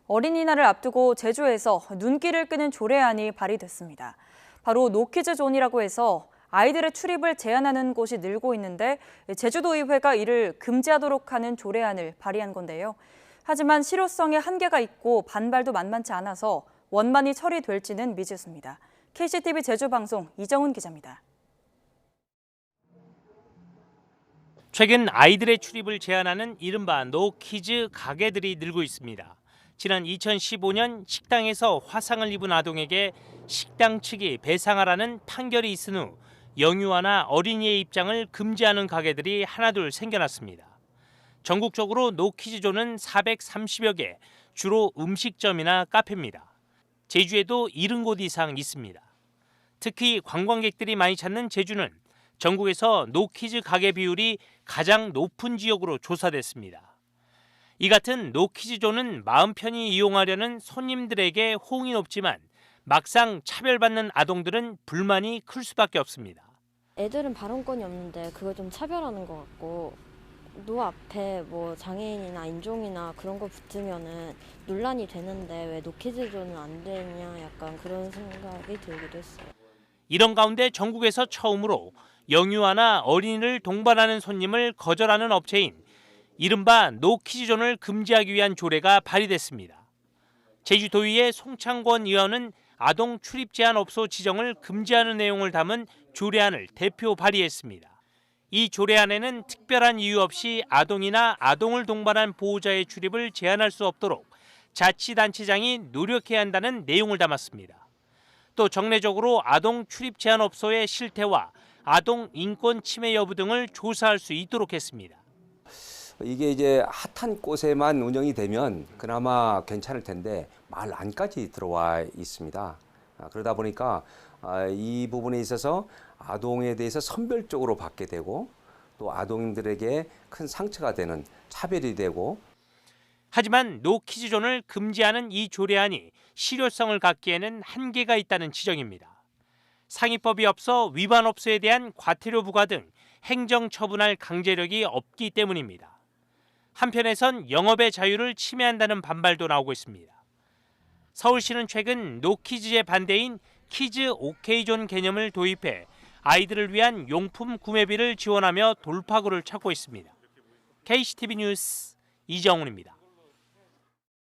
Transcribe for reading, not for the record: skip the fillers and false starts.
어린이날을 앞두고 제주에서 눈길을 끄는 조례안이 발의됐습니다. 바로 노키즈존이라고 해서 아이들의 출입을 제한하는 곳이 늘고 있는데 제주도의회가 이를 금지하도록 하는 조례안을 발의한 건데요. 하지만 실효성에 한계가 있고 반발도 만만치 않아서 원만히 처리될지는 미지수입니다. KCTV 제주방송 이정훈 기자입니다. 최근 아이들의 출입을 제한하는 이른바 노키즈 가게들이 늘고 있습니다. 지난 2015년 식당에서 화상을 입은 아동에게 식당 측이 배상하라는 판결이 있은 후 영유아나 어린이의 입장을 금지하는 가게들이 하나둘 생겨났습니다. 전국적으로 노키즈존은 430여 개, 주로 음식점이나 카페입니다. 제주에도 70곳 이상 있습니다. 특히 관광객들이 많이 찾는 제주는 전국에서 노키즈 가게 비율이 가장 높은 지역으로 조사됐습니다. 이 같은 노키즈존은 마음 편히 이용하려는 손님들에게 호응이 높지만 막상 차별받는 아동들은 불만이 클 수밖에 없습니다. 애들은 발언권이 없는데 그걸 좀 차별하는 것 같고 노 앞에 뭐 장애인이나 인종이나 그런 거 붙으면은 논란이 되는데 왜 노키즈존은 안 되냐 약간 그런 생각이 들기도 했어요. 이런 가운데 전국에서 처음으로 영유아나 어린이를 동반하는 손님을 거절하는 업체인 이른바 노키즈존을 금지하기 위한 조례가 발의됐습니다. 제주도의회 송창권 의원은 아동 출입 제한 업소 지정을 금지하는 내용을 담은 조례안을 대표 발의했습니다. 이 조례안에는 특별한 이유 없이 아동이나 아동을 동반한 보호자의 출입을 제한할 수 없도록 자치단체장이 노력해야 한다는 내용을 담았습니다. 또 정례적으로 아동 출입 제한 업소의 실태와 아동 인권 침해 여부 등을 조사할 수 있도록 했습니다. 이게 이제 핫한 곳에만 운영이 되면 그나마 괜찮을 텐데 마을 안까지 들어와 있습니다. 그러다 보니까 이 부분에 있어서 아동에 대해서 선별적으로 받게 되고 또 아동들에게 큰 상처가 되는 차별이 되고 하지만 노키즈존을 금지하는 이 조례안이 실효성을 갖기에는 한계가 있다는 지적입니다. 상위법이 없어 위반 업소에 대한 과태료 부과 등 행정 처분할 강제력이 없기 때문입니다. 한편에선 영업의 자유를 침해한다는 반발도 나오고 있습니다. 서울시는 최근 노키즈의 반대인 키즈 오케이존 개념을 도입해 아이들을 위한 용품 구매비를 지원하며 돌파구를 찾고 있습니다. KCTV 뉴스 이정훈입니다.